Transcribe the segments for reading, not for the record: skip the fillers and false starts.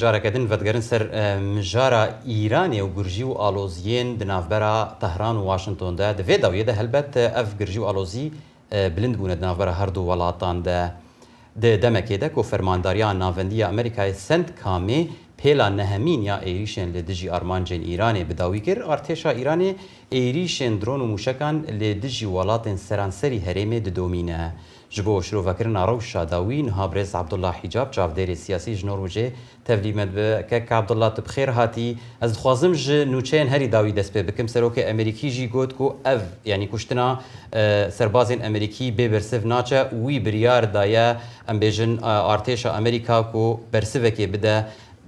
جارەکەدن ڤەتگەرن سەر مژارە ئیرانێ و گورژی و ئالۆزیên di navbera Tehran û Washington de di vê dawiyê de helbet ev girjî û alozî bilind bûne di navbera her du welatan de di demekê de ku fermandariya navendiya Amerîkayê send kamê pêla nehemîn ya êrîşên li dijî armancên Îranê bi dawî kir, artêşa Îranê êrîşên dron û mûşekan lê dijî welatên seranserî herêmê didomîne. Ji bo şirovekirina rewşa dawî niha Birêz Abdullah Hicab çavdêrê siyasî ji Norwêcê tevlî me dibe. Kek Abdullah tu bi xêr hatî. Ez dixwazim ji nûçeyên herî dawî dest pê bikim. Serokê Amerîkî jî got ku ev yanî kuştina serbazên Amerîkî bê bersiv naçe wî biryar daye em bêjin artêşa Amerîka ku bersivekê bide.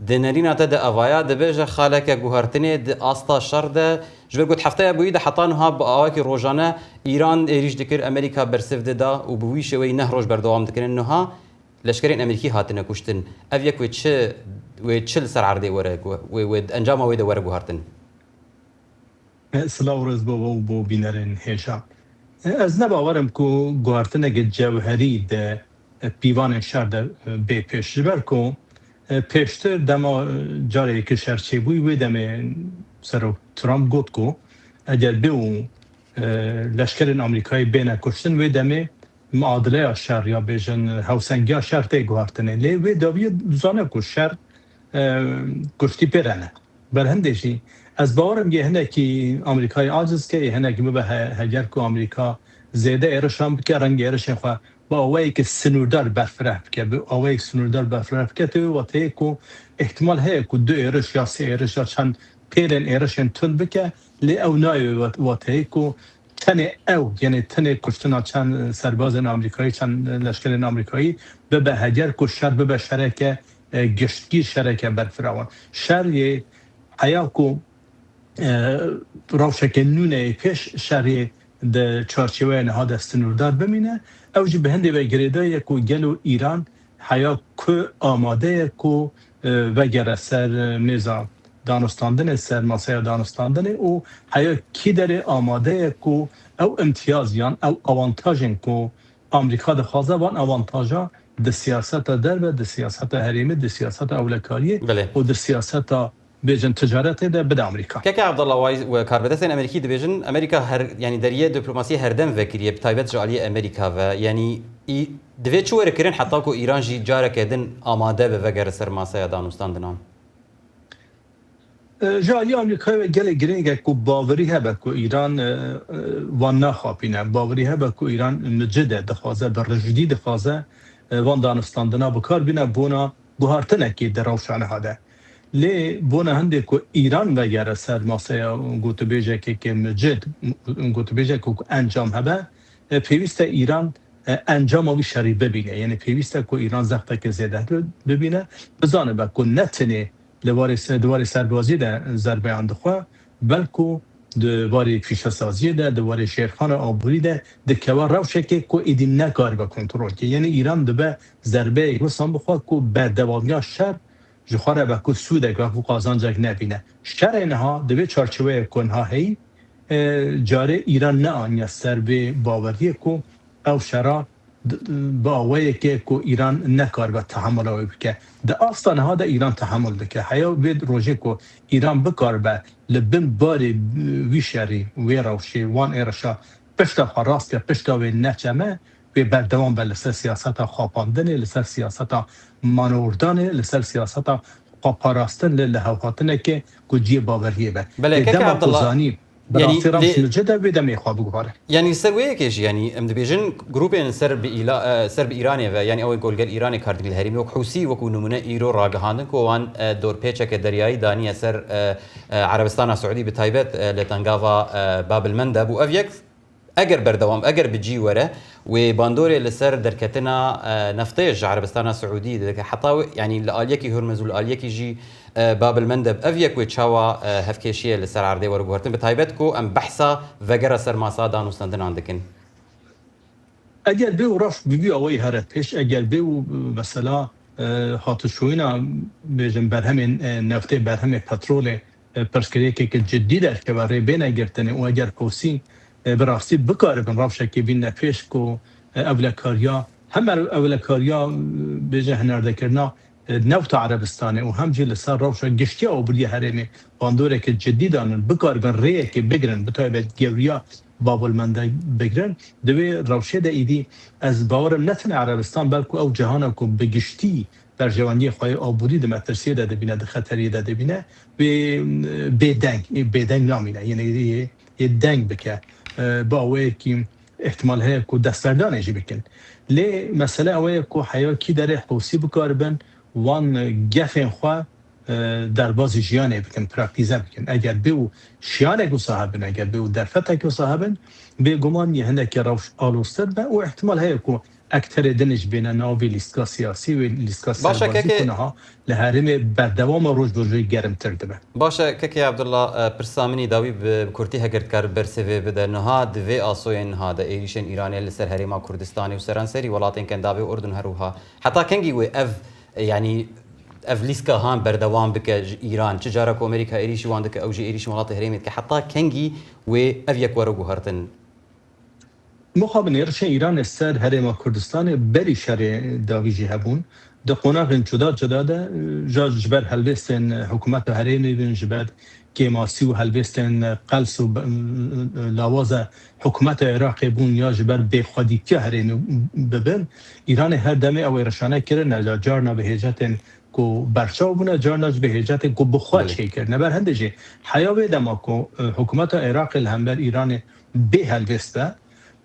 Di nerîna te de evaya dibêje xaleke guhartinê di asta şer de ji ber got hefteya bûyî de heta niha bi awakî rojane Îran êrîş dikir Amerîka bersiv dida û bi wî şêweyî neh roj berdewam dikirin niha leşkerên Amerîkî hatine kuştin. Ev yek wê çi li ser erdê were wê encama wê de were guhartin. Silav rez bo bînerên hêja. Ez ne bawerim ku guhartineke cewherî de pîvanên şer de bê pêş ji ber ku pêştir dema careke şerçêbûyî wê demê Serok Trump got ku eger bê û leşkerên Amerîkayê bêne kuştin wê demê muadileya şer ya bêjin hewsengiya şer tê guhartinê lê wê dawiyê dizane ku şer kuştî pê re ne. Berhindê jî ez bawerim yê hinekî Amerîkayê aciz ke yê hinekî bibe heger ku Amerîka zêde êrişan bike rengê êrişên xwe bi awayekî sinûrdar berfireh bike, bi awayek sinûrdar berfireh bike tê wateyê ku ihtimal heye ku du êriş ya sê êriş ya çend pêrên êrişên tund bike lê ew nayê wateyê ku tenê ew yanî tenê kuştina çend serbazên Amerîkayî çend leşkerên Amerîkayî bibe heger ku şer bibe şereke giştgîr şereke berfirawan. Şer yê heya ku rewşekên nûneyê pêş şerê di çarçeweya niha de sinûrdar bimîne ew jî bi hindê ve girêdayê ku gelo Îran heya ku amade ye ku vegere ser mêza danûstandinê ser masaya danûstandinê û heya kî derê amade ye ku ew imtiyaz yan ew avantajên ku Amerîka dixwaze van avantaja di siyaseta derve, di siyaseta herêmî, di siyaseta ewlekariyê û di siyaseta bêjin ticaretê de bide Amerîka. Keke Abdullah we karbedestên Amerîkî dibêjin Amerîka her yanî deriyê diplomasiyê herdem vekiriye bi taybet ji aliyê Amerîka ve yanî divê çi were kirin heta ku Îran jî careke din amade be vegere ser masaya danûstandinan. Ji aliyê Amerîkayê ve gelek girêngek ku bawerî hebe ku Îran wan naxapîne. Bawerî hebe ku Îran micide dixwaze bi rijdî dixwaze van danûstandina bikar bîne bona guhartinekê di rewşa niha de. Lê bona hindê ku Îran vegere ser masaya gotûbêjekeke micid gotûbêjek ku encam hebe pêwîst e Îran encama wî şerî bibîne. Yani pêwîst e ku Îran zexteke zêde bibîne bizanibe ku ne tenê li warê serbazî de zerbeyan dixwe belku di warê pîşesaziyê de di warê şêrxana aborî de dikeve rewşekê ku êdî nekaribe kontrolkê. Yani Îran dibe zerbeyê wisan bixwe ku berdewamiya şer ji xwe re be ku sûdek ve ku qazancek nebîne. Şerê niha di vê çarçeveyê ku niha heyî carê Îran neaniye ser vê baweriyê ku ew şera bi awayekê ku Îran nekaribe tehemûla wê bike. Di asta niha de Îran tehemûl dike. Heya vê rojê ku Îran bikaribe li bin barê wî şerî wê rewşê wan êrişa pişta xwe rast ya pişta wê neçeme wê berdewam be li ser siyaseta xapandinê, li ser siyaseta manûrdanê, li ser siyaseta xweparastin li hewhatinekê ku ciyê baweriyê be. Dema ku zanî براستی رامش مجده بدم يخواب بگواره. یعنی سرویه کیش یعنی ام دبیجن گروپین سر به ایرانی و یعنی اول گلگل ایرانی کاردی الهریمی و حوسی و کنمونه ایرو راگهاندن که وان دور پیچه که دریایی دانیه سر عربستان سعودی به تایبت لتنگاوا باب المندب و اویک اگر بردوام اگر بجی وره و باندوری لسر درکتنا نفتیج عربستان سعودی که حتی یعنی لآلیکی هرمز و لآلیکی جی باب المندب اویک و چاوا هفکشیه لسر عرضه و رگوهرتن به تایبت کو ام بحثا وگر سر ماسا دانوستندن آندکن اگر بیو راش بیبی آوی هرد پیش اگر بیو مثلا هاتشوینا بیجن برهم نفته برهم پترول پرسکریه که جدی در که برای بین گرتنه و اگر کوسی براستی بکاره بن رافشکی بین پیش کو اولکاریا هم اولکاریا بیجه هنرده کرنا نفط عربستان و هم جی لسر روشا گشتی او بری هرمی باندوره که جدی دانن بکار بن ریه که بگرن بتایبت گوریا بابل منده بگرن دوی روشه ده ایدی از باورم نتن عربستان بلکو او جهان کو بگشتی در جوانی خواهی آبودی ده مترسیه ده بینه ده خطریه ده بینه به دنگ نامینه یعنی یه دنگ بکه با اوه که احتمال هایی که دستردان ایجی بکن لی مسئله اوه که حیا کی داره حوسی بکار بن وان گفن خواه در باز جیانه بکن پراکتیزه بکن اگر بیو شیانه کو صاحبن اگر بیو درفته کو صاحبن به گمان یه هنده که روش آلوستر به و احتمال هایی که اکتر دنش بین ناوی لیستگاه سیاسی و لیستگاه سربازی کنه ها لحرم بردوام روز برجوی گرم ترده به باشه که عبدالله پرسامنی داوی بکورتی هگرد کار برسوی بده نها دوی آسوین ها ده ایریشن ایرانی لسر هریما کردستانی و سرانسری ولاتین کن داوی اردن هروها حتی کنگی و اف يعني افليسكا هان بردوام بك ايران تجارك امريكا ايريش واندك او جي ايريش مناطق هريمت حتى كنجي و افيك ورغو هرتن مخابن يرش ايران السر هرم كردستان بري شر داويجي هبون ده قناغ جدا ده جبر هلبستن حكومت هرم بن جبر كيماسي وهلبستن قلس و لاوازه حکومت عراق بون یا جبر بخودی که هرم ببن ایران هر دمه او رشانه کرد جارنا به هجتن کو برچاو بونه جارناج به هجت کو بخواد شي کرد نبر هندجه حیاوه دما کو حکومت عراق الهمبر ایران به هلبسته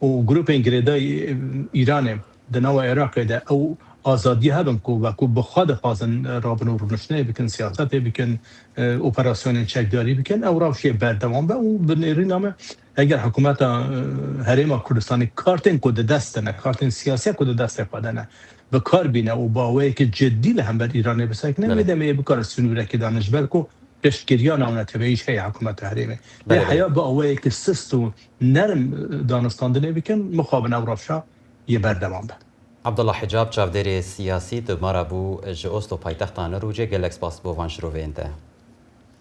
و گروپ انگریدای ایران د نو عراق ده او آزادی هبن کو و کو بخواد خازن رابن و رونشنه بکن سیاست بکن اپراسیون چکداری بکن او راوشی بردوام به او بنری نامه اگر حکومت هرم کردستان کارتن کو دستنه کارتن سیاسی کو دست خودنه به کار بینه و باوی که جدی لهم بر ایران بسکنه میدمه بکار سنوره که دانش برکو پشتگیریان آن تبعیش هی حکومت حریمه به حیا باوی که سست و نرم دانستاندنه بکن مخابن او رافشا یه بردوام به عبدالله حجاب چاودێری سیاسی دمارە بوو ji ئۆستۆ پایتەختانە ڕووجێ gelek spas بۆ van şirovê te.